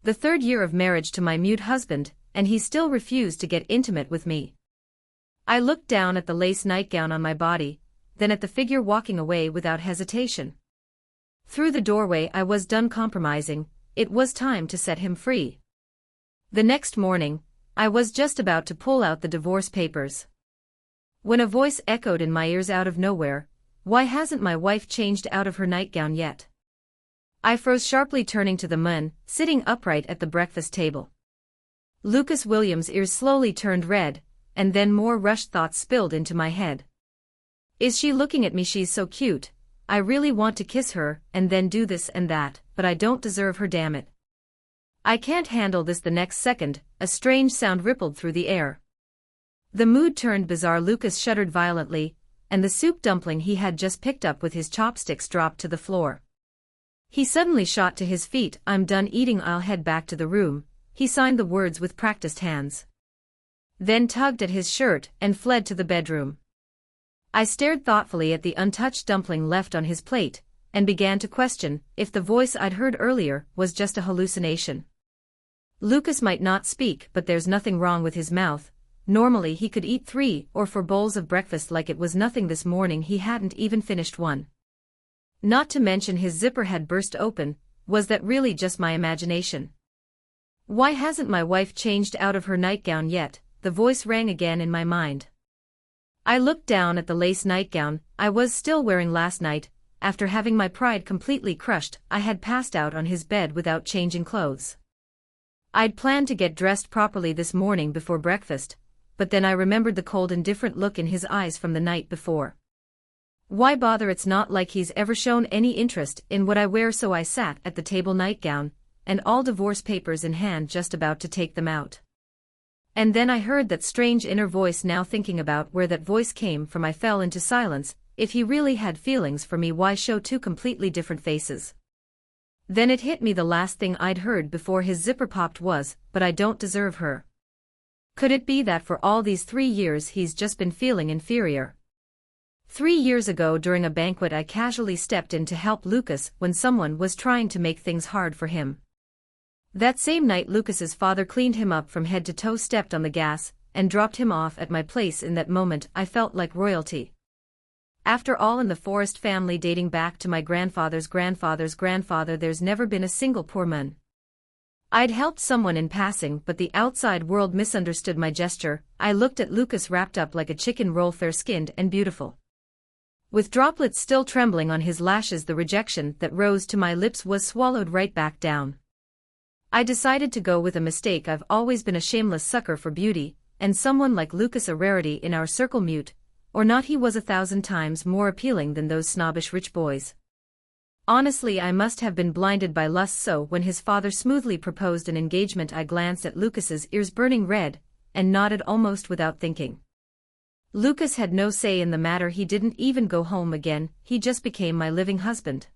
The 3rd year of marriage to my mute husband, and he still refused to get intimate with me. I looked down at the lace nightgown on my body, then at the figure walking away without hesitation. Through the doorway I was done compromising, it was time to set him free. The next morning, I was just about to pull out the divorce papers, when a voice echoed in my ears out of nowhere, "Why hasn't my wife changed out of her nightgown yet?" I froze sharply, turning to the man, sitting upright at the breakfast table. Lucas Williams' ears slowly turned red, and then more rushed thoughts spilled into my head. Is she looking at me? She's so cute. I really want to kiss her, and then do this and that, but I don't deserve her, damn it. I can't handle this. The next second, a strange sound rippled through the air. The mood turned bizarre. Lucas shuddered violently, and the soup dumpling he had just picked up with his chopsticks dropped to the floor. He suddenly shot to his feet. "I'm done eating, I'll head back to the room," he signed the words with practiced hands. Then tugged at his shirt and fled to the bedroom. I stared thoughtfully at the untouched dumpling left on his plate, and began to question if the voice I'd heard earlier was just a hallucination. Lucas might not speak, but there's nothing wrong with his mouth. Normally he could eat 3 or 4 bowls of breakfast like it was nothing. This morning he hadn't even finished one. Not to mention his zipper had burst open. Was that really just my imagination? "Why hasn't my wife changed out of her nightgown yet?" the voice rang again in my mind. I looked down at the lace nightgown I was still wearing last night. After having my pride completely crushed, I had passed out on his bed without changing clothes. I'd planned to get dressed properly this morning before breakfast, but then I remembered the cold, indifferent look in his eyes from the night before. Why bother? It's not like he's ever shown any interest in what I wear. So I sat at the table, nightgown and all divorce papers in hand, just about to take them out. And then I heard that strange inner voice. Now thinking about where that voice came from, I fell into silence. If he really had feelings for me, why show 2 completely different faces? Then it hit me, the last thing I'd heard before his zipper popped was, "But I don't deserve her." Could it be that for all these 3 years he's just been feeling inferior? 3 years ago during a banquet I casually stepped in to help Lucas when someone was trying to make things hard for him. That same night Lucas's father cleaned him up from head to toe, stepped on the gas, and dropped him off at my place. In that moment I felt like royalty. After all, in the Forrest family, dating back to my grandfather's grandfather's grandfather, there's never been a single poor man. I'd helped someone in passing, but the outside world misunderstood my gesture. I looked at Lucas, wrapped up like a chicken roll, fair-skinned and beautiful, with droplets still trembling on his lashes. The rejection that rose to my lips was swallowed right back down. I decided to go with a mistake. I've always been a shameless sucker for beauty, and someone like Lucas, a rarity in our circle. Mute or not, he was 1,000 times more appealing than those snobbish rich boys. Honestly, I must have been blinded by lust. So when his father smoothly proposed an engagement, I glanced at Lucas's ears burning red, and nodded almost without thinking. Lucas had no say in the matter. He didn't even go home again. He just became my living husband.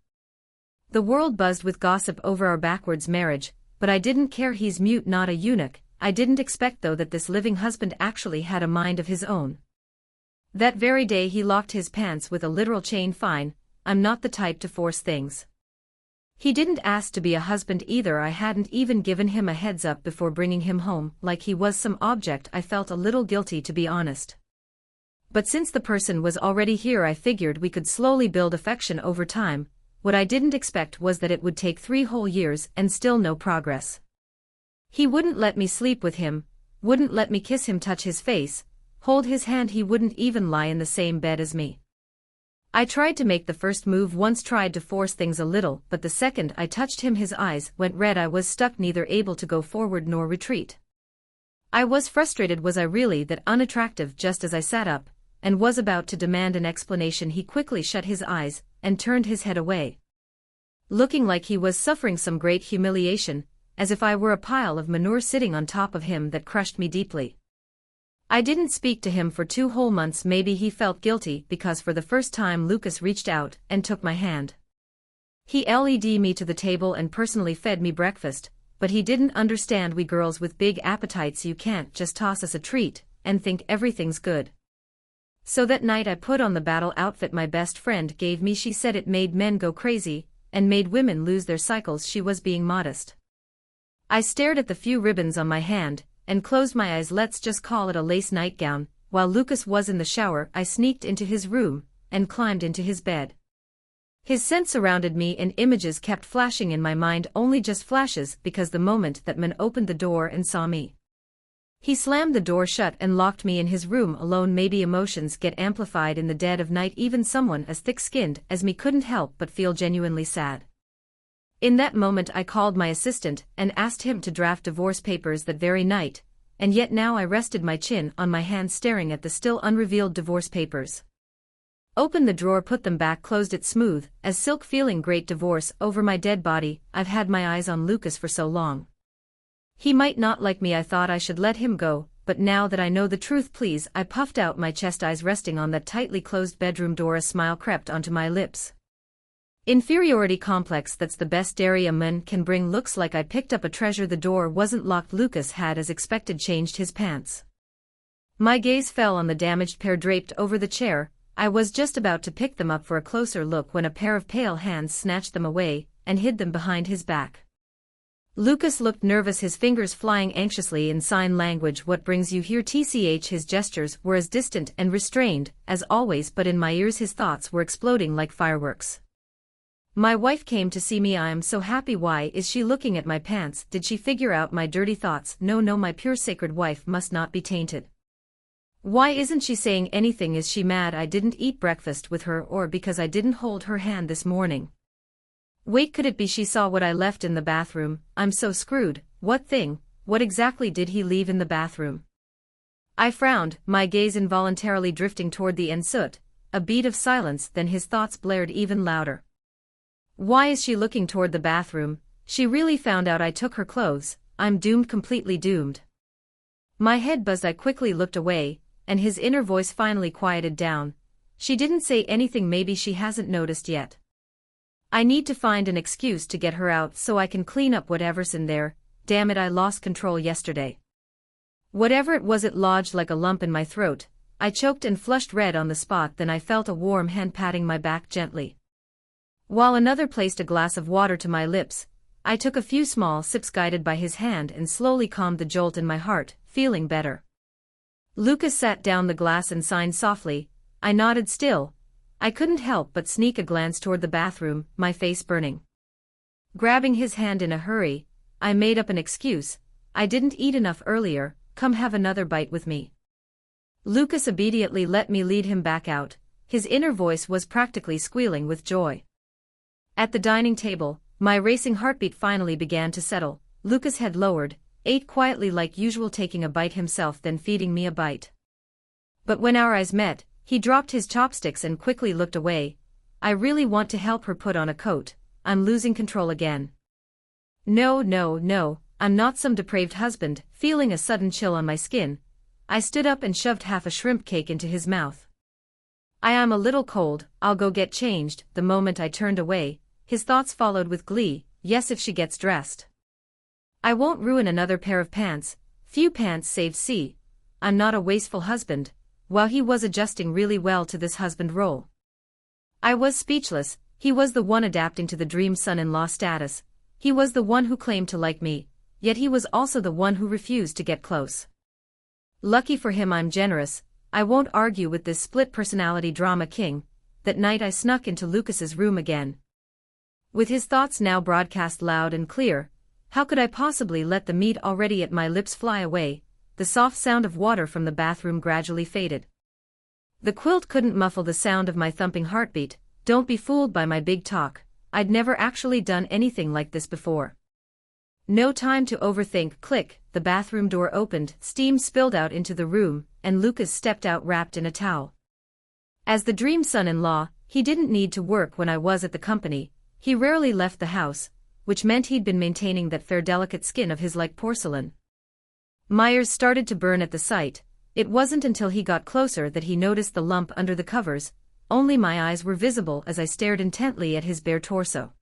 The world buzzed with gossip over our backwards marriage, but I didn't care. He's mute, not a eunuch. I didn't expect, though, that this living husband actually had a mind of his own. That very day he locked his pants with a literal chain. Fine, I'm not the type to force things. He didn't ask to be a husband either. I hadn't even given him a heads up before bringing him home, like he was some object. I felt a little guilty, to be honest. But since the person was already here, I figured we could slowly build affection over time. What I didn't expect was that it would take 3 whole years and still no progress. He wouldn't let me sleep with him, wouldn't let me kiss him, touch his face, hold his hand. He wouldn't even lie in the same bed as me. I tried to make the first move once, tried to force things a little, but the second I touched him his eyes went red. I was stuck, neither able to go forward nor retreat. I was frustrated. Was I really that unattractive? Just as I sat up and was about to demand an explanation, he quickly shut his eyes and turned his head away, looking like he was suffering some great humiliation, as if I were a pile of manure sitting on top of him. That crushed me deeply. I didn't speak to him for 2 whole months. Maybe he felt guilty because for the first time Lucas reached out and took my hand. He led me to the table and personally fed me breakfast, but he didn't understand. We girls with big appetites, you can't just toss us a treat and think everything's good. So that night I put on the battle outfit my best friend gave me. She said it made men go crazy and made women lose their cycles. She was being modest. I stared at the few ribbons on my hand, and closed my eyes. Let's just call it a lace nightgown. While Lucas was in the shower, I sneaked into his room, and climbed into his bed. His scent surrounded me and images kept flashing in my mind, only just flashes, because the moment that man opened the door and saw me, he slammed the door shut and locked me in his room alone. Maybe emotions get amplified in the dead of night. Even someone as thick-skinned as me couldn't help but feel genuinely sad. In that moment I called my assistant and asked him to draft divorce papers that very night, and yet now I rested my chin on my hand staring at the still unrevealed divorce papers. Opened the drawer, put them back, closed it smooth as silk, feeling great. Divorce over my dead body. I've had my eyes on Lucas for so long. He might not like me. I thought I should let him go, but now that I know the truth, please. I puffed out my chest, eyes resting on that tightly closed bedroom door. A smile crept onto my lips. Inferiority complex, that's the best dairy a man can bring. Looks like I picked up a treasure. The door wasn't locked. Lucas had, as expected, changed his pants. My gaze fell on the damaged pair draped over the chair. I was just about to pick them up for a closer look when a pair of pale hands snatched them away and hid them behind his back. Lucas looked nervous, his fingers flying anxiously in sign language. What brings you here? TCH. His gestures were as distant and restrained as always, but in my ears his thoughts were exploding like fireworks. My wife came to see me. I am so happy. Why is she looking at my pants? Did she figure out my dirty thoughts? No, my pure sacred wife must not be tainted. Why isn't she saying anything? Is she mad I didn't eat breakfast with her, or because I didn't hold her hand this morning? Wait, could it be she saw what I left in the bathroom? I'm so screwed. What thing? What exactly did he leave in the bathroom? I frowned, my gaze involuntarily drifting toward the ensuite. A beat of silence, then his thoughts blared even louder. Why is she looking toward the bathroom? She really found out I took her clothes. I'm doomed, completely doomed. My head buzzed. I quickly looked away, and his inner voice finally quieted down. She didn't say anything. Maybe she hasn't noticed yet. I need to find an excuse to get her out so I can clean up whatever's in there. Damn it, I lost control yesterday. Whatever it was, it lodged like a lump in my throat. I choked and flushed red on the spot. Then I felt a warm hand patting my back gently, while another placed a glass of water to my lips. I took a few small sips guided by his hand and slowly calmed the jolt in my heart, feeling better. Lucas sat down the glass and signed softly. I nodded still. I couldn't help but sneak a glance toward the bathroom, my face burning. Grabbing his hand in a hurry, I made up an excuse. I didn't eat enough earlier. Come have another bite with me. Lucas obediently let me lead him back out. His inner voice was practically squealing with joy. At the dining table, my racing heartbeat finally began to settle. Lucas' head lowered, ate quietly like usual, taking a bite himself, then feeding me a bite. But when our eyes met, he dropped his chopsticks and quickly looked away. I really want to help her put on a coat. I'm losing control again. No, I'm not some depraved husband. Feeling a sudden chill on my skin, I stood up and shoved half a shrimp cake into his mouth. I am a little cold, I'll go get changed. The moment I turned away, his thoughts followed with glee. Yes, if she gets dressed, I won't ruin another pair of pants. Few pants saved. See, I'm not a wasteful husband. While he was adjusting really well to this husband role, I was speechless. He was the one adapting to the dream son-in-law status. He was the one who claimed to like me, yet he was also the one who refused to get close. Lucky for him I'm generous. I won't argue with this split personality drama king. That night I snuck into Lucas's room again, with his thoughts now broadcast loud and clear. How could I possibly let the meat already at my lips fly away? The soft sound of water from the bathroom gradually faded. The quilt couldn't muffle the sound of my thumping heartbeat. Don't be fooled by my big talk. I'd never actually done anything like this before. No time to overthink. Click, the bathroom door opened, steam spilled out into the room, and Lucas stepped out wrapped in a towel. As the dream son-in-law, he didn't need to work when I was at the company. He rarely left the house, which meant he'd been maintaining that fair delicate skin of his like porcelain. My ears started to burn at the sight. It wasn't until he got closer that he noticed the lump under the covers. Only my eyes were visible as I stared intently at his bare torso.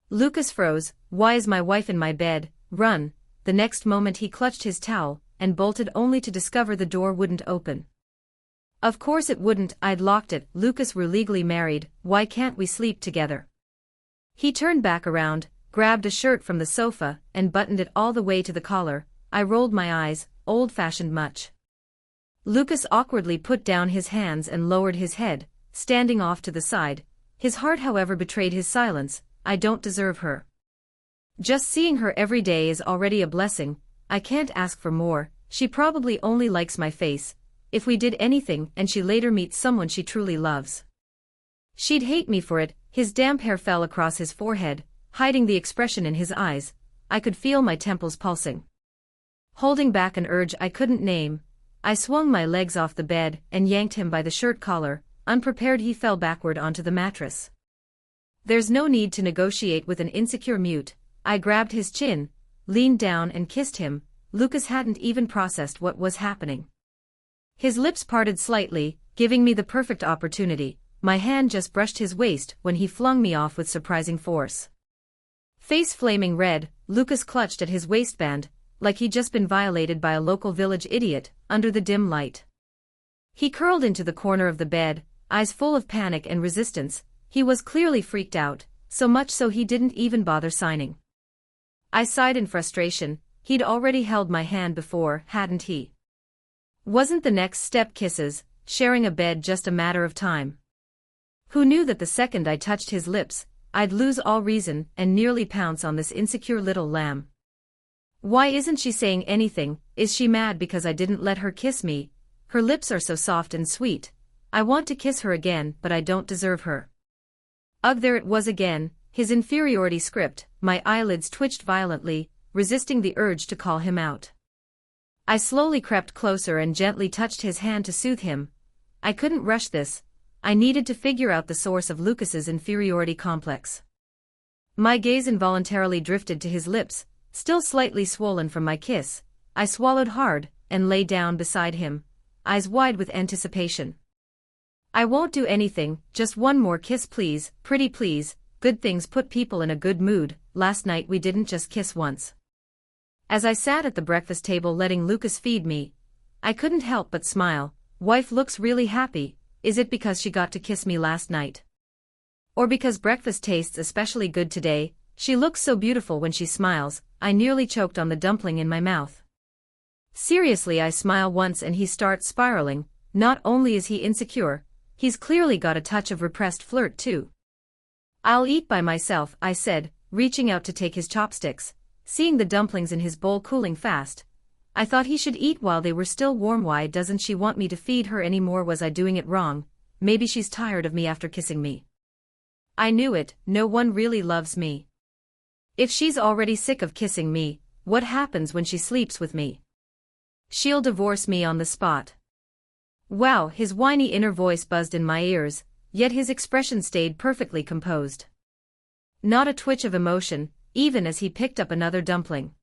Lucas froze. Why is my wife in my bed? Run. The next moment he clutched his towel and bolted, only to discover the door wouldn't open. Of course it wouldn't. I'd locked it. Lucas, we're legally married. Why can't we sleep together? He turned back around, grabbed a shirt from the sofa, and buttoned it all the way to the collar. I rolled my eyes, old-fashioned much. Lucas awkwardly put down his hands and lowered his head, standing off to the side. His heart, however, betrayed his silence. I don't deserve her. Just seeing her every day is already a blessing. I can't ask for more. She probably only likes my face. If we did anything and she later meets someone she truly loves, she'd hate me for it. His damp hair fell across his forehead, hiding the expression in his eyes. I could feel my temples pulsing. Holding back an urge I couldn't name, I swung my legs off the bed and yanked him by the shirt collar. Unprepared, he fell backward onto the mattress. There's no need to negotiate with an insecure mute. I grabbed his chin, leaned down and kissed him. Lucas hadn't even processed what was happening. His lips parted slightly, giving me the perfect opportunity. My hand just brushed his waist when he flung me off with surprising force. Face flaming red, Lucas clutched at his waistband, like he'd just been violated by a local village idiot, under the dim light. He curled into the corner of the bed, eyes full of panic and resistance. He was clearly freaked out, so much so he didn't even bother signing. I sighed in frustration. He'd already held my hand before, hadn't he? Wasn't the next step kisses, sharing a bed, just a matter of time? Who knew that the second I touched his lips, I'd lose all reason and nearly pounce on this insecure little lamb? Why isn't she saying anything? Is she mad because I didn't let her kiss me? Her lips are so soft and sweet. I want to kiss her again, but I don't deserve her. Ugh, there it was again, his inferiority script. My eyelids twitched violently, resisting the urge to call him out. I slowly crept closer and gently touched his hand to soothe him. I couldn't rush this. I needed to figure out the source of Lucas's inferiority complex. My gaze involuntarily drifted to his lips, still slightly swollen from my kiss. I swallowed hard and lay down beside him, eyes wide with anticipation. I won't do anything, just one more kiss please, pretty please. Good things put people in a good mood. Last night we didn't just kiss once. As I sat at the breakfast table letting Lucas feed me, I couldn't help but smile. Wife looks really happy. Is it because she got to kiss me last night? Or because breakfast tastes especially good today? She looks so beautiful when she smiles. I nearly choked on the dumpling in my mouth. Seriously, I smile once and he starts spiraling. Not only is he insecure, he's clearly got a touch of repressed flirt too. I'll eat by myself, I said, reaching out to take his chopsticks. Seeing the dumplings in his bowl cooling fast, I thought he should eat while they were still warm. Why doesn't she want me to feed her anymore? Was I doing it wrong? Maybe she's tired of me after kissing me. I knew it. No one really loves me. If she's already sick of kissing me, what happens when she sleeps with me? She'll divorce me on the spot. Wow, his whiny inner voice buzzed in my ears, yet his expression stayed perfectly composed. Not a twitch of emotion, even as he picked up another dumpling.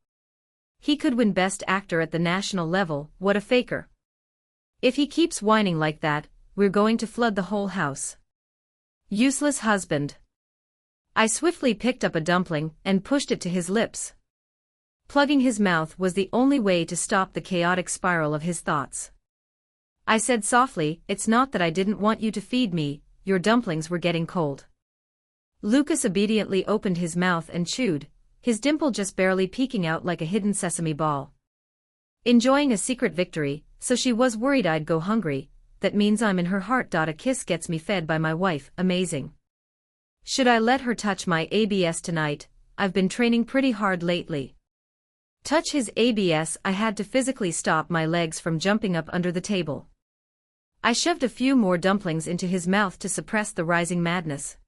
He could win Best Actor at the national level. What a faker. If he keeps whining like that, we're going to flood the whole house. Useless husband. I swiftly picked up a dumpling and pushed it to his lips. Plugging his mouth was the only way to stop the chaotic spiral of his thoughts. I said softly, "It's not that I didn't want you to feed me, your dumplings were getting cold." Lucas obediently opened his mouth and chewed, his dimple just barely peeking out like a hidden sesame ball. Enjoying a secret victory, so she was worried I'd go hungry. That means I'm in her heart. A kiss gets me fed by my wife. Amazing. Should I let her touch my ABS tonight? I've been training pretty hard lately. Touch his ABS? I had to physically stop my legs from jumping up under the table. I shoved a few more dumplings into his mouth to suppress the rising madness.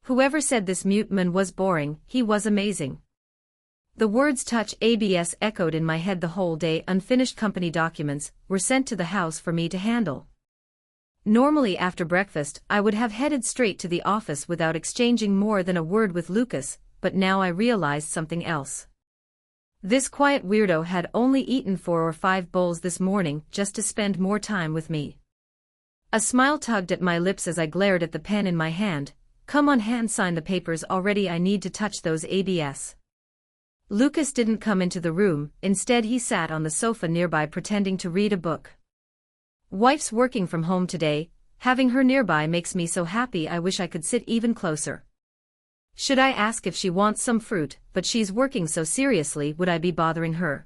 Whoever said this mute man was boring, he was amazing. The words touch ABS echoed in my head the whole day. Unfinished company documents were sent to the house for me to handle. Normally after breakfast I would have headed straight to the office without exchanging more than a word with Lucas, but now I realized something else. This quiet weirdo had only eaten 4 or 5 bowls this morning just to spend more time with me. A smile tugged at my lips as I glared at the pen in my hand. Come on, hand sign the papers already. I need to touch those ABS. Lucas didn't come into the room. Instead he sat on the sofa nearby pretending to read a book. Wife's working from home today. Having her nearby makes me so happy. I wish I could sit even closer. Should I ask if she wants some fruit, but she's working so seriously, would I be bothering her?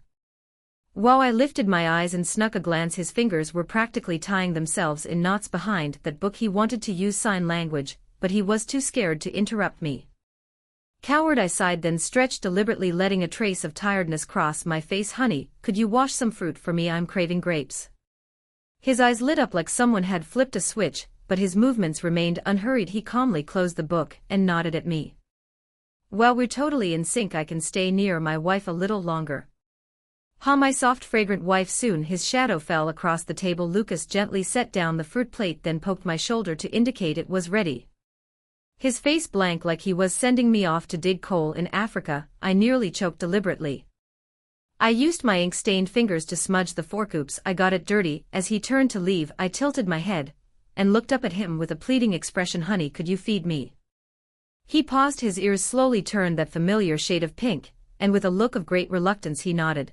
While I lifted my eyes and snuck a glance, his fingers were practically tying themselves in knots behind that book. He wanted to use sign language, but he was too scared to interrupt me. Coward, I sighed, then stretched, deliberately letting a trace of tiredness cross my face. Honey, could you wash some fruit for me? I'm craving grapes. His eyes lit up like someone had flipped a switch, but his movements remained unhurried. He calmly closed the book and nodded at me. Well, we're totally in sync. I can stay near my wife a little longer. Ha, my soft fragrant wife. Soon his shadow fell across the table. Lucas gently set down the fruit plate, then poked my shoulder to indicate it was ready. His face blank, like he was sending me off to dig coal in Africa. I nearly choked deliberately. I used my ink-stained fingers to smudge the fork. Oops, I got it dirty. As he turned to leave, I tilted my head and looked up at him with a pleading expression. Honey, could you feed me? He paused, his ears slowly turned that familiar shade of pink, and with a look of great reluctance he nodded.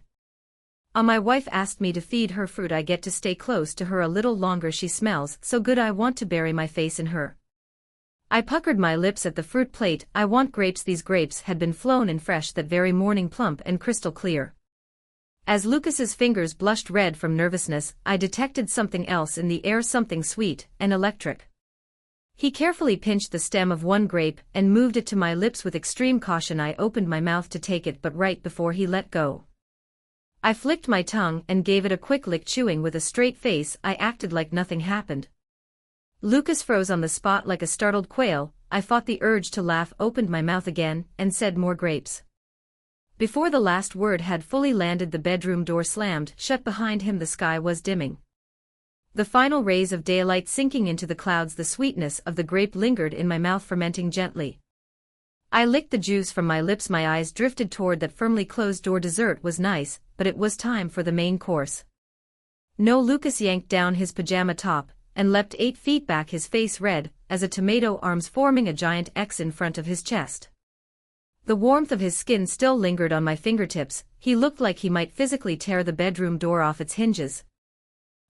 My wife asked me to feed her fruit. I get to stay close to her a little longer. She smells so good, I want to bury my face in her. I puckered my lips at the fruit plate. I want grapes. These grapes had been flown in fresh that very morning, plump and crystal clear. As Lucas's fingers blushed red from nervousness, I detected something else in the air, something sweet and electric. He carefully pinched the stem of one grape and moved it to my lips with extreme caution. I opened my mouth to take it, but right before he let go, I flicked my tongue and gave it a quick lick. Chewing with a straight face, I acted like nothing happened. Lucas froze on the spot like a startled quail. I fought the urge to laugh, opened my mouth again, and said, more grapes. Before the last word had fully landed, the bedroom door slammed shut behind him. The sky was dimming, the final rays of daylight sinking into the clouds. The sweetness of the grape lingered in my mouth, fermenting gently. I licked the juice from my lips. My eyes drifted toward that firmly closed door. Dessert was nice, but it was time for the main course. No, Lucas yanked down his pajama top and leapt 8 feet back, his face red as a tomato, arms forming a giant X in front of his chest. The warmth of his skin still lingered on my fingertips. He looked like he might physically tear the bedroom door off its hinges.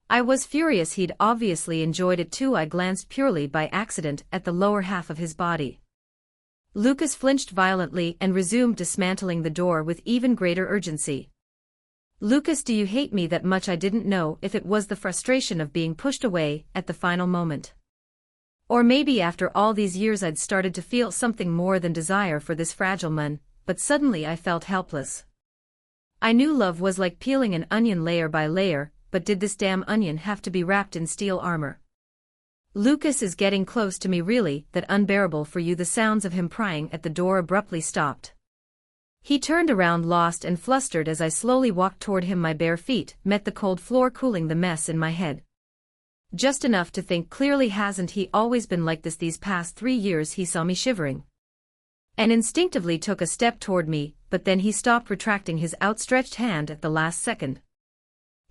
I was furious. He'd obviously enjoyed it too. I glanced purely by accident at the lower half of his body. Lucas flinched violently and resumed dismantling the door with even greater urgency. Lucas, do you hate me that much? I didn't know if it was the frustration of being pushed away at the final moment, or maybe after all these years I'd started to feel something more than desire for this fragile man, but suddenly I felt helpless. I knew love was like peeling an onion layer by layer, but did this damn onion have to be wrapped in steel armor? Lucas is getting close to me, really that unbearable for you? The sounds of him prying at the door abruptly stopped. He turned around, lost and flustered, as I slowly walked toward him. My bare feet met the cold floor, cooling the mess in my head. Just enough to think clearly. Hasn't he always been like this these past 3 years? He saw me shivering and instinctively took a step toward me, but then he stopped, retracting his outstretched hand at the last second.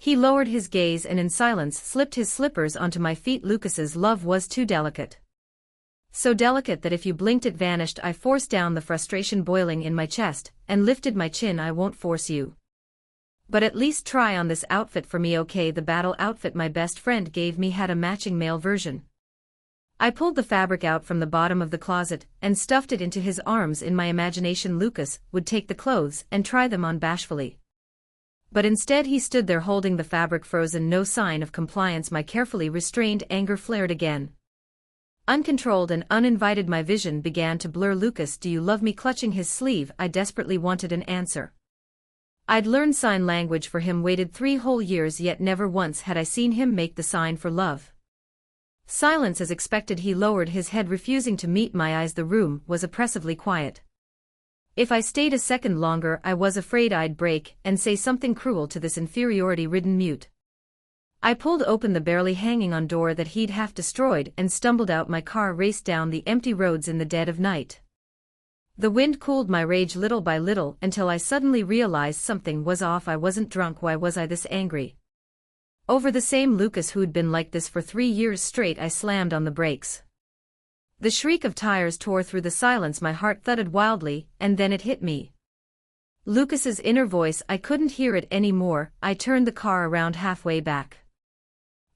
He lowered his gaze and in silence slipped his slippers onto my feet. Lucas's love was too delicate. So delicate that if you blinked it vanished. I forced down the frustration boiling in my chest and lifted my chin. I won't force you, but at least try on this outfit for me, okay? The battle outfit my best friend gave me had a matching male version. I pulled the fabric out from the bottom of the closet and stuffed it into his arms. In my imagination, Lucas would take the clothes and try them on bashfully. But instead he stood there holding the fabric frozen, no sign of compliance. My carefully restrained anger flared again. Uncontrolled and uninvited, my vision began to blur. Lucas, do you love me? Clutching his sleeve, I desperately wanted an answer. I'd learned sign language for him, waited 3 whole years, yet never once had I seen him make the sign for love. Silence as expected. He lowered his head, refusing to meet my eyes. The room was oppressively quiet. If I stayed a second longer, I was afraid I'd break and say something cruel to this inferiority-ridden mute. I pulled open the barely hanging on door that he'd half destroyed and stumbled out. My car raced down the empty roads in the dead of night. The wind cooled my rage little by little until I suddenly realized something was off. I wasn't drunk. Why was I this angry? Over the same Lucas who'd been like this for 3 years straight. I slammed on the brakes. The shriek of tires tore through the silence. My heart thudded wildly, and then it hit me. Lucas's inner voice. I couldn't hear it anymore. I turned the car around halfway back.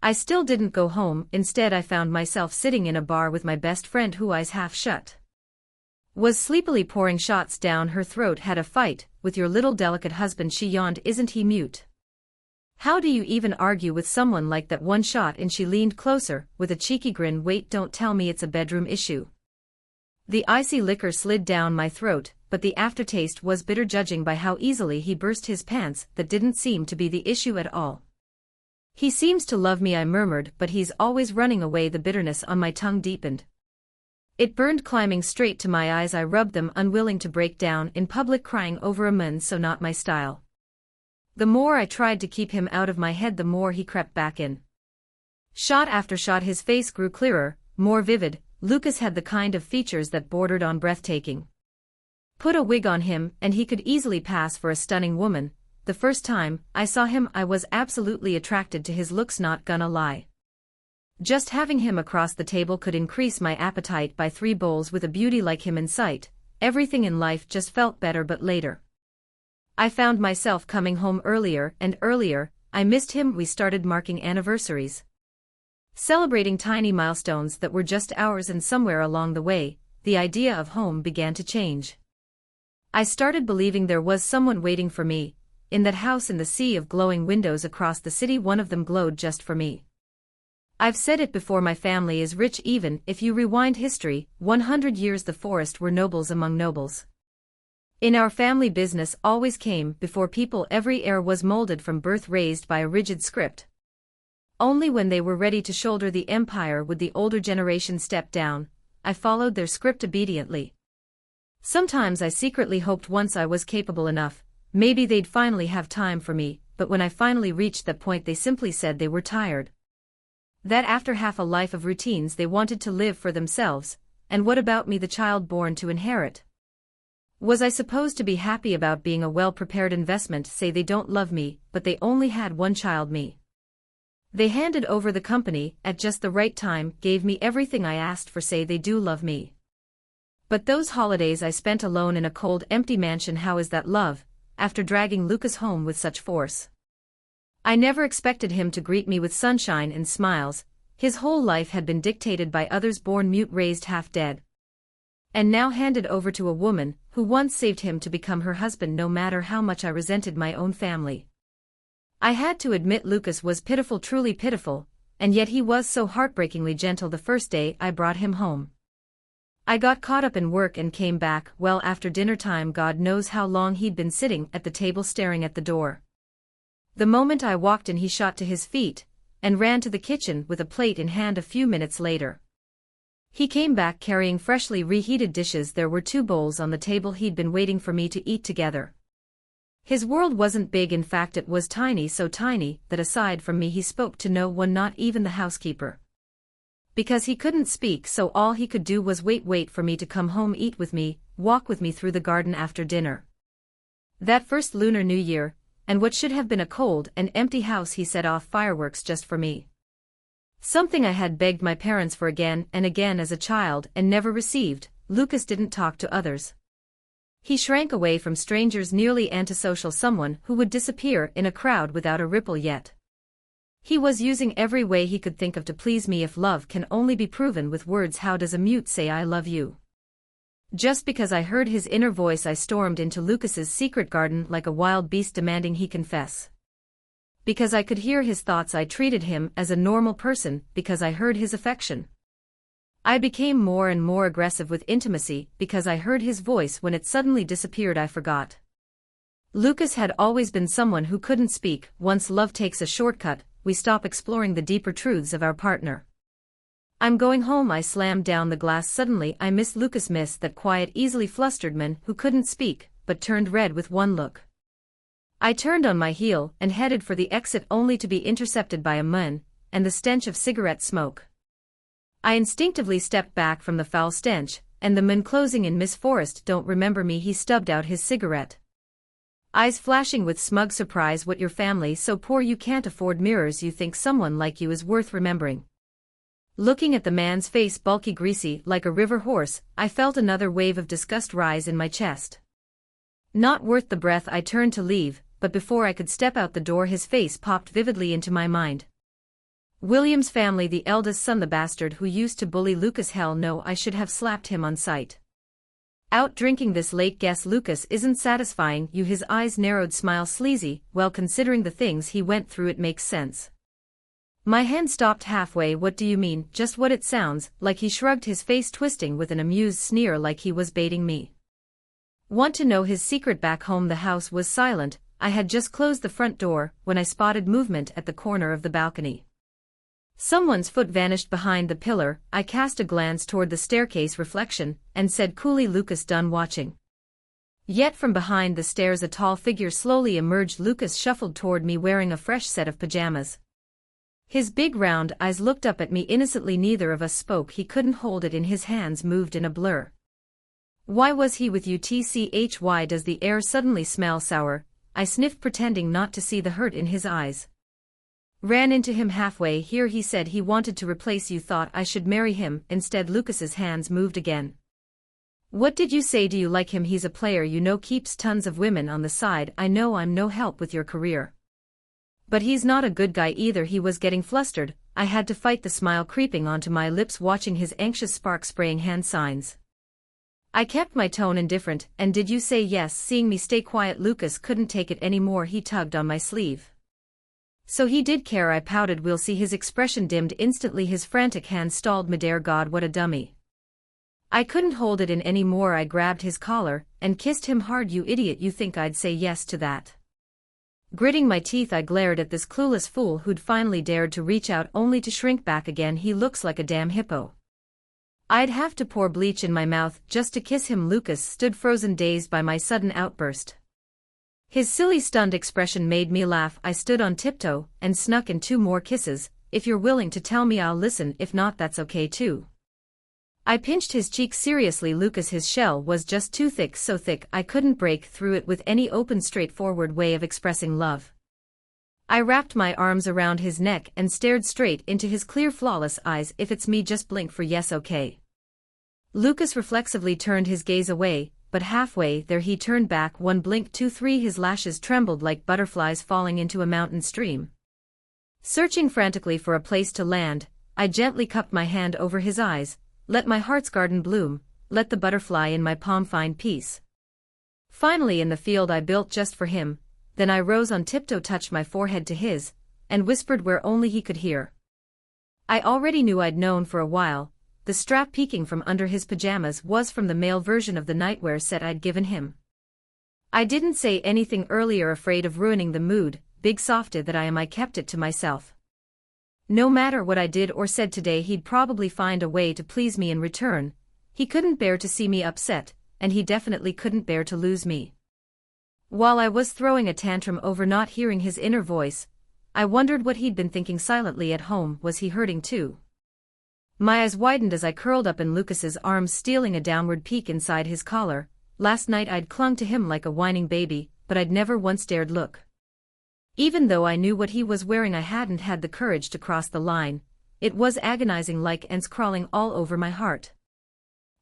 I still didn't go home. Instead, I found myself sitting in a bar with my best friend, who eyes half shut. Was sleepily pouring shots down her throat. Had a fight with your little delicate husband, she yawned. Isn't he mute? How do you even argue with someone like that? One shot in. She leaned closer, with a cheeky grin. Wait, don't tell me it's a bedroom issue. The icy liquor slid down my throat, but the aftertaste was bitter, judging by how easily he burst his pants. That didn't seem to be the issue at all. He seems to love me, I murmured, but he's always running away. The bitterness on my tongue deepened. It burned, climbing straight to my eyes. I rubbed them, unwilling to break down in public, crying over a man so not my style. The more I tried to keep him out of my head, the more he crept back in. Shot after shot, his face grew clearer, more vivid. Lucas had the kind of features that bordered on breathtaking. Put a wig on him, and he could easily pass for a stunning woman. The first time I saw him, I was absolutely attracted to his looks, not gonna lie. Just having him across the table could increase my appetite by 3 bowls. With a beauty like him in sight, everything in life just felt better. But later, I found myself coming home earlier and earlier. I missed him. We started marking anniversaries, celebrating tiny milestones that were just ours, and somewhere along the way, the idea of home began to change. I started believing there was someone waiting for me, in that house in the sea of glowing windows across the city. One of them glowed just for me. I've said it before, my family is rich. Even if you rewind history 100 years, the Forest were nobles among nobles. In our family, business always came before people. Every heir was molded from birth, raised by a rigid script. Only when they were ready to shoulder the empire would the older generation step down. I followed their script obediently. Sometimes I secretly hoped once I was capable enough, maybe they'd finally have time for me, but when I finally reached that point, they simply said they were tired. That after half a life of routines, they wanted to live for themselves. And what about me, the child born to inherit? Was I supposed to be happy about being a well-prepared investment? Say they don't love me, but they only had one child, me. They handed over the company at just the right time, gave me everything I asked for. Say they do love me. But those holidays I spent alone in a cold, empty mansion, how is that love, after dragging Lucas home with such force? I never expected him to greet me with sunshine and smiles. His whole life had been dictated by others, born mute, raised half dead, and now handed over to a woman who once saved him to become her husband. No matter how much I resented my own family, I had to admit Lucas was pitiful, truly pitiful, and yet he was so heartbreakingly gentle. The first day I brought him home, I got caught up in work and came back well after dinner time. God knows how long he'd been sitting at the table, staring at the door. The moment I walked in, he shot to his feet and ran to the kitchen with a plate in hand. A few minutes later, he came back carrying freshly reheated dishes. There were 2 bowls on the table. He'd been waiting for me to eat together. His world wasn't big, in fact it was tiny, so tiny that aside from me he spoke to no one, not even the housekeeper. Because he couldn't speak, so all he could do was wait for me to come home, eat with me, walk with me through the garden after dinner. That first Lunar New Year, and what should have been a cold and empty house, he set off fireworks just for me. Something I had begged my parents for again and again as a child and never received. Lucas didn't talk to others. He shrank away from strangers, nearly antisocial, someone who would disappear in a crowd without a ripple. Yet he was using every way he could think of to please me. If love can only be proven with words, how does a mute say I love you? Just because I heard his inner voice, I stormed into Lucas's secret garden like a wild beast, demanding he confess. Because I could hear his thoughts, I treated him as a normal person. Because I heard his affection, I became more and more aggressive with intimacy. Because I heard his voice, when it suddenly disappeared, I forgot. Lucas had always been someone who couldn't speak. Once love takes a shortcut, we stop exploring the deeper truths of our partner. I'm going home. I slammed down the glass. Suddenly I missed Lucas, missed that quiet, easily flustered man who couldn't speak, but turned red with one look. I turned on my heel and headed for the exit, only to be intercepted by a man and the stench of cigarette smoke. I instinctively stepped back from the foul stench, and the man closing in. Miss Forrest, don't remember me? He stubbed out his cigarette, eyes flashing with smug surprise. What, your family so poor you can't afford mirrors? You think someone like you is worth remembering? Looking at the man's face, bulky, greasy, like a river horse, I felt another wave of disgust rise in my chest. Not worth the breath. I turned to leave, but before I could step out the door, his face popped vividly into my mind. William's family, the eldest son, the bastard who used to bully Lucas. Hell no, I should have slapped him on sight. Out drinking this late, guess Lucas isn't satisfying you. His eyes narrowed, smile sleazy. Well, considering the things he went through, it makes sense. My hand stopped halfway. What do you mean? Just what it sounds like. He shrugged, his face twisting with an amused sneer like he was baiting me. Want to know his secret? Back home the house was silent. I had just closed the front door when I spotted movement at the corner of the balcony. Someone's foot vanished behind the pillar. I cast a glance toward the staircase reflection and said coolly, Lucas, done watching? Yet from behind the stairs a tall figure slowly emerged. Lucas shuffled toward me wearing a fresh set of pajamas. His big round eyes looked up at me innocently. Neither of us spoke. He couldn't hold it in his hands, moved in a blur. Why was he with you? Tch, why does the air suddenly smell sour? I sniffed, pretending not to see the hurt in his eyes. Ran into him halfway here. He said he wanted to replace you. Thought I should marry him instead. Lucas's hands moved again. What did you say? Do you like him? He's a player, you know, keeps tons of women on the side. I know I'm no help with your career. But he's not a good guy either. He was getting flustered. I had to fight the smile creeping onto my lips, watching his anxious spark spraying hand signs. I kept my tone indifferent. And did you say yes? Seeing me stay quiet, Lucas couldn't take it anymore. He tugged on my sleeve. So he did care, I pouted. We'll see. His expression dimmed instantly. His frantic hand stalled midair. God, what a dummy. I couldn't hold it in any more. I grabbed his collar and kissed him hard. You idiot, you think I'd say yes to that? Gritting my teeth, I glared at this clueless fool who'd finally dared to reach out only to shrink back again. He looks like a damn hippo. I'd have to pour bleach in my mouth just to kiss him. Lucas stood frozen, dazed by my sudden outburst. His silly, stunned expression made me laugh. I stood on tiptoe and snuck in 2 more kisses. If you're willing to tell me, I'll listen. If not, that's okay too. I pinched his cheek seriously. Lucas, his shell was just too thick, so thick I couldn't break through it with any open, straightforward way of expressing love. I wrapped my arms around his neck and stared straight into his clear, flawless eyes. If it's me, just blink for yes, okay. Lucas reflexively turned his gaze away, but halfway there he turned back. 1 blink, 2, 3. His lashes trembled like butterflies falling into a mountain stream. Searching frantically for a place to land, I gently cupped my hand over his eyes. Let my heart's garden bloom, let the butterfly in my palm find peace. Finally in the field I built just for him. Then I rose on tiptoe, touched my forehead to his, and whispered where only he could hear. I already knew, I'd known for a while. The strap peeking from under his pajamas was from the male version of the nightwear set I'd given him. I didn't say anything earlier, afraid of ruining the mood. Big softed that I am, I kept it to myself. No matter what I did or said today, he'd probably find a way to please me in return. He couldn't bear to see me upset, and he definitely couldn't bear to lose me. While I was throwing a tantrum over not hearing his inner voice, I wondered what he'd been thinking silently at home. Was he hurting too? My eyes widened as I curled up in Lucas's arms, stealing a downward peek inside his collar. Last night I'd clung to him like a whining baby, but I'd never once dared look. Even though I knew what he was wearing, I hadn't had the courage to cross the line. It was agonizing, like ants crawling all over my heart.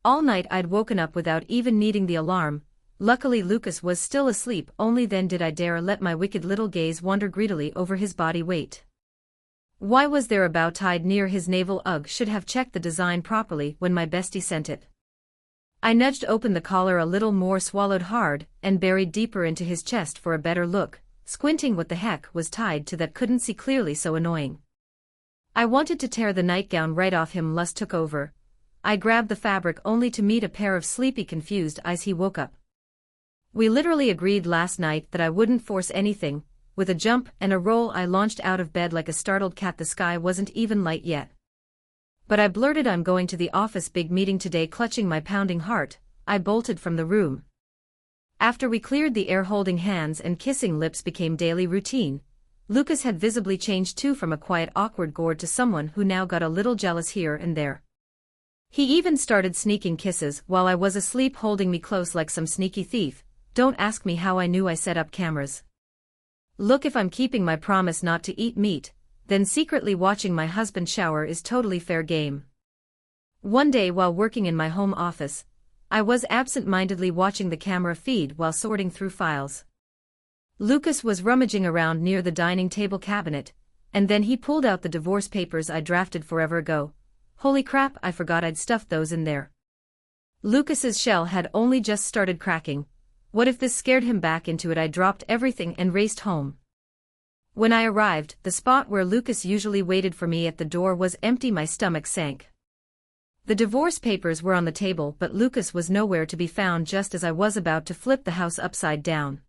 All night I'd woken up without even needing the alarm. Luckily Lucas was still asleep. Only then did I dare let my wicked little gaze wander greedily over his body weight. Why was there a bow tied near his navel? Ugh, should have checked the design properly when my bestie sent it. I nudged open the collar a little more, swallowed hard, and buried deeper into his chest for a better look, squinting. What the heck was tied to that? Couldn't see clearly, so annoying. I wanted to tear the nightgown right off him. Lust took over. I grabbed the fabric only to meet a pair of sleepy, confused eyes. He woke up. We literally agreed last night that I wouldn't force anything. With a jump and a roll I launched out of bed like a startled cat. The sky wasn't even light yet. But I blurted, I'm going to the office, big meeting today. Clutching my pounding heart, I bolted from the room. After we cleared the air, holding hands and kissing lips became daily routine. Lucas had visibly changed too, from a quiet, awkward gourd to someone who now got a little jealous here and there. He even started sneaking kisses while I was asleep, holding me close like some sneaky thief. Don't ask me how I knew. I set up cameras. Look, if I'm keeping my promise not to eat meat, then secretly watching my husband shower is totally fair game. One day while working in my home office, I was absent-mindedly watching the camera feed while sorting through files. Lucas was rummaging around near the dining table cabinet, and then he pulled out the divorce papers I drafted forever ago. Holy crap, I forgot I'd stuffed those in there. Lucas's shell had only just started cracking. What if this scared him back into it? I dropped everything and raced home. When I arrived, the spot where Lucas usually waited for me at the door was empty. My stomach sank. The divorce papers were on the table, but Lucas was nowhere to be found. Just as I was about to flip the house upside down,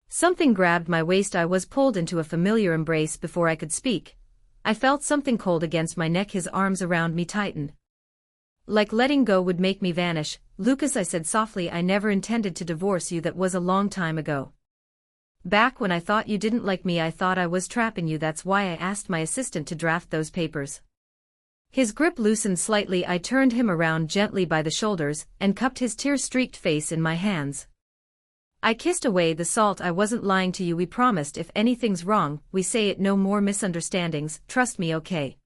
something grabbed my waist. I was pulled into a familiar embrace. Before I could speak, I felt something cold against my neck. His arms around me tightened. Like letting go would make me vanish. Lucas, I said softly, I never intended to divorce you. That was a long time ago. Back when I thought you didn't like me, I thought I was trapping you. That's why I asked my assistant to draft those papers. His grip loosened slightly. I turned him around gently by the shoulders and cupped his tear-streaked face in my hands. I kissed away the salt. I wasn't lying to you. We promised if anything's wrong, we say it. No more misunderstandings. Trust me, okay?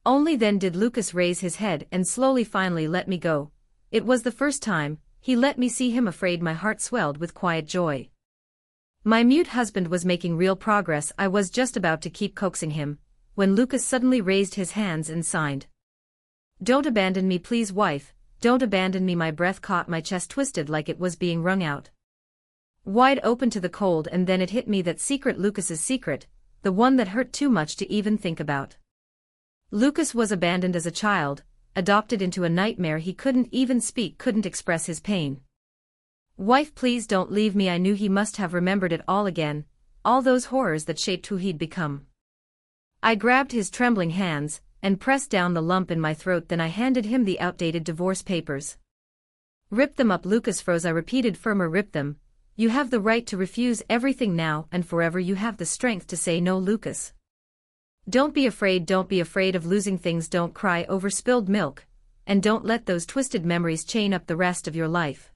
Only then did Lucas raise his head and slowly finally let me go. It was the first time he let me see him afraid. My heart swelled with quiet joy. My mute husband was making real progress. I was just about to keep coaxing him when Lucas suddenly raised his hands and signed. Don't abandon me, please, wife. Don't abandon me. My breath caught my chest, twisted like it was being wrung out. Wide open to the cold, and then it hit me, that secret, Lucas's secret, the one that hurt too much to even think about. Lucas was abandoned as a child, adopted into a nightmare. He couldn't even speak, couldn't express his pain. Wife, please don't leave me. I knew he must have remembered it all again, all those horrors that shaped who he'd become. I grabbed his trembling hands and pressed down the lump in my throat. Then I handed him the outdated divorce papers. Rip them up. Lucas froze. I repeated firmer, rip them. You have the right to refuse everything now and forever. You have the strength to say no, Lucas. Don't be afraid. Don't be afraid of losing things. Don't cry over spilled milk. And don't let those twisted memories chain up the rest of your life.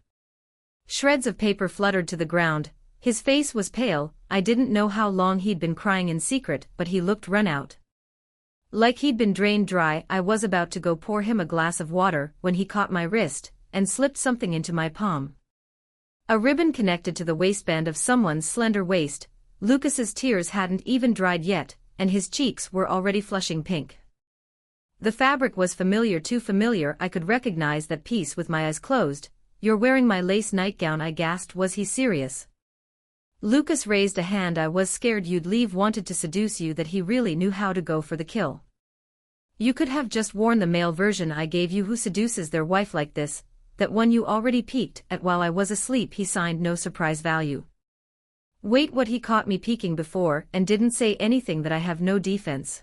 Shreds of paper fluttered to the ground. His face was pale. I didn't know how long he'd been crying in secret, but he looked run out. Like he'd been drained dry. I was about to go pour him a glass of water when he caught my wrist and slipped something into my palm. A ribbon connected to the waistband of someone's slender waist. Lucas's tears hadn't even dried yet, and his cheeks were already flushing pink. The fabric was familiar, too familiar. I could recognize that piece with my eyes closed. You're wearing my lace nightgown, I gasped. Was he serious? Lucas raised a hand. I was scared you'd leave. Wanted to seduce you. That he really knew how to go for the kill. You could have just worn the male version I gave you. Who seduces their wife like this? That one you already peeked at while I was asleep. He signed no surprise value. Wait, what? He caught me peeking before and didn't say anything. That I have no defense.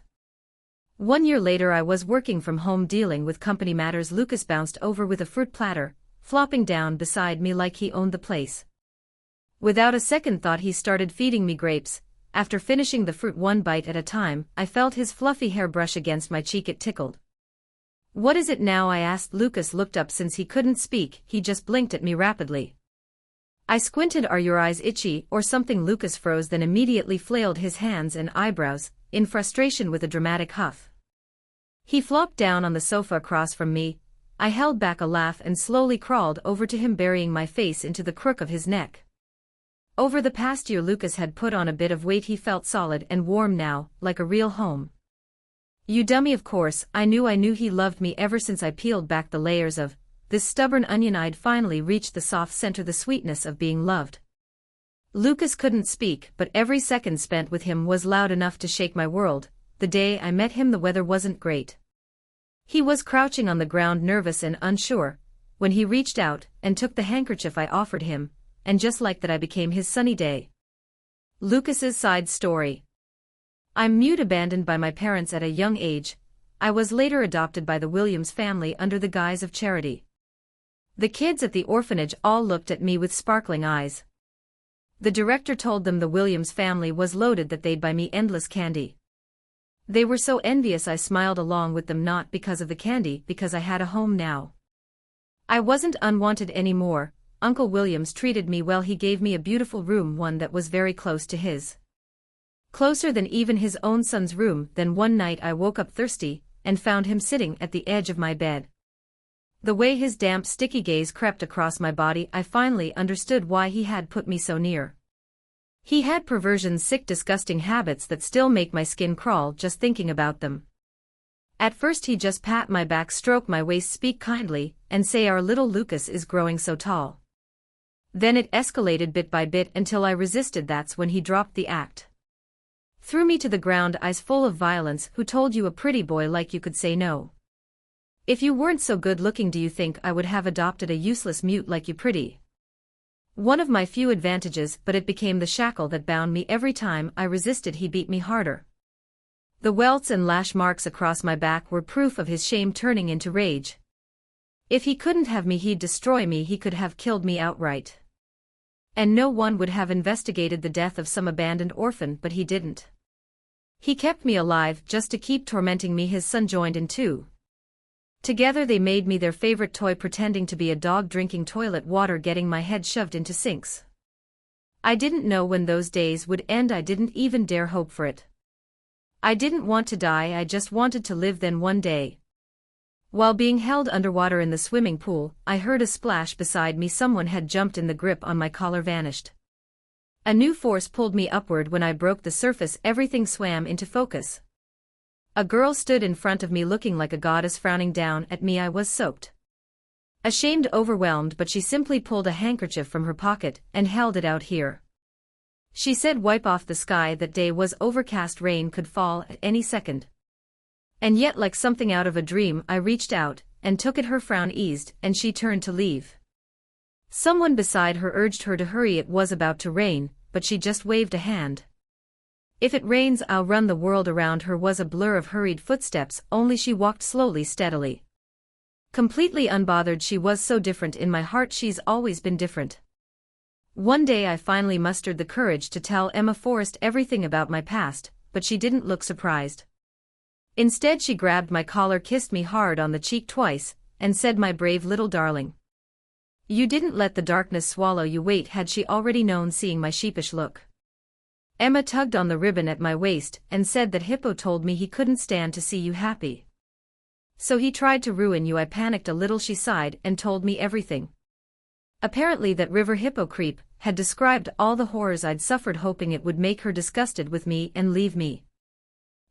1 year later, I was working from home dealing with company matters. Lucas bounced over with a fruit platter, flopping down beside me like he owned the place. Without a second thought, he started feeding me grapes. After finishing the fruit one bite at a time, I felt his fluffy hair brush against my cheek. It tickled. What is it now? I asked. Lucas looked up. Since he couldn't speak, he just blinked at me rapidly. I squinted. Are your eyes itchy or something? Lucas froze, then immediately flailed his hands and eyebrows, in frustration with a dramatic huff. He flopped down on the sofa across from me. I held back a laugh and slowly crawled over to him, burying my face into the crook of his neck. Over the past year, Lucas had put on a bit of weight. He felt solid and warm now, like a real home. You dummy, of course, I knew he loved me ever since I peeled back the layers of this stubborn onion. I'd finally reached the soft center, the sweetness of being loved. Lucas couldn't speak, but every second spent with him was loud enough to shake my world. The day I met him, the weather wasn't great. He was crouching on the ground, nervous and unsure, when he reached out and took the handkerchief I offered him, and just like that I became his sunny day. Lucas's side story. I'm mute. Abandoned by my parents at a young age, I was later adopted by the Williams family under the guise of charity. The kids at the orphanage all looked at me with sparkling eyes. The director told them the Williams family was loaded, that they'd buy me endless candy. They were so envious. I smiled along with them, not because of the candy, because I had a home now. I wasn't unwanted anymore. Uncle Williams treated me well. He gave me a beautiful room, one that was very close to his. Closer than even his own son's room. Then one night I woke up thirsty, and found him sitting at the edge of my bed. The way his damp, sticky gaze crept across my body, I finally understood why he had put me so near. He had perversions, sick, disgusting habits that still make my skin crawl just thinking about them. At first he just pat my back, stroke my waist, speak kindly, and say our little Lucas is growing so tall. Then it escalated bit by bit until I resisted. That's when he dropped the act. Threw me to the ground, eyes full of violence. Who told you a pretty boy like you could say no? If you weren't so good looking, do you think I would have adopted a useless mute like you? Pretty. One of my few advantages, but it became the shackle that bound me. Every time I resisted, he beat me harder. The welts and lash marks across my back were proof of his shame turning into rage. If he couldn't have me, he'd destroy me. He could have killed me outright. And no one would have investigated the death of some abandoned orphan, but he didn't. He kept me alive just to keep tormenting me. His son joined in too. Together they made me their favorite toy, pretending to be a dog drinking toilet water, getting my head shoved into sinks. I didn't know when those days would end. I didn't even dare hope for it. I didn't want to die, I just wanted to live. Then one day, while being held underwater in the swimming pool, I heard a splash beside me. Someone had jumped in. The grip on my collar vanished. A new force pulled me upward. When I broke the surface, everything swam into focus. A girl stood in front of me looking like a goddess, frowning down at me. I was soaked. Ashamed, overwhelmed, but she simply pulled a handkerchief from her pocket and held it out. Here, she said, wipe off the sky. That day was overcast, rain could fall at any second. And yet, like something out of a dream, I reached out and took it. Her frown eased and she turned to leave. Someone beside her urged her to hurry. It was about to rain, but she just waved a hand. If it rains, I'll run. The world around her was a blur of hurried footsteps, only she walked slowly, steadily. Completely unbothered. She was so different. In my heart, she's always been different. One day I finally mustered the courage to tell Emma Forrest everything about my past, but she didn't look surprised. Instead, she grabbed my collar, kissed me hard on the cheek twice, and said, my brave little darling, you didn't let the darkness swallow you. Wait, had she already known? Seeing my sheepish look, Emma tugged on the ribbon at my waist and said that Hippo told me he couldn't stand to see you happy. So he tried to ruin you. I panicked a little. She sighed and told me everything. Apparently that river hippo creep had described all the horrors I'd suffered, hoping it would make her disgusted with me and leave me.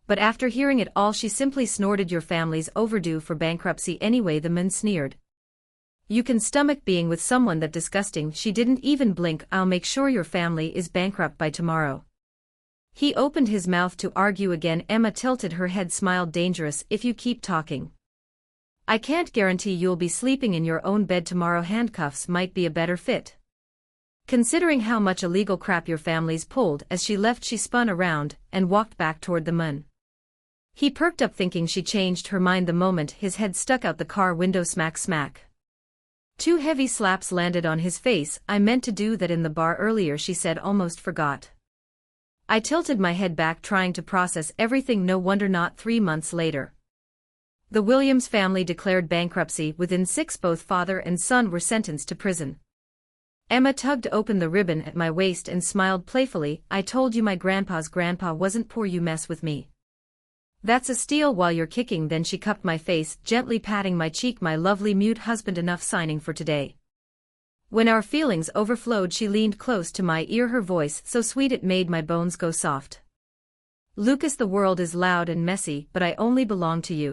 But after hearing it all, she simply snorted, your family's overdue for bankruptcy anyway. The man sneered. You can stomach being with someone that disgusting? She didn't even blink. I'll make sure your family is bankrupt by tomorrow. He opened his mouth to argue again. Emma tilted her head, smiled, dangerous if you keep talking. I can't guarantee you'll be sleeping in your own bed tomorrow. Handcuffs might be a better fit, considering how much illegal crap your family's pulled. As she left, she spun around and walked back toward the man. He perked up, thinking she changed her mind the moment his head stuck out the car window. Smack, smack. 2 heavy slaps landed on his face. I meant to do that in the bar earlier, she said, almost forgot. I tilted my head back, trying to process everything. No wonder not 3 months later, the Williams family declared bankruptcy. Within 6, both father and son were sentenced to prison. Emma tugged open the ribbon at my waist and smiled playfully. I told you my grandpa's grandpa wasn't poor. You mess with me, that's a steal while you're kicking. Then she cupped my face, gently patting my cheek. My lovely mute husband, enough signing for today. When our feelings overflowed, she leaned close to my ear, her voice so sweet it made my bones go soft. Lucas, the world is loud and messy, but I only belong to you.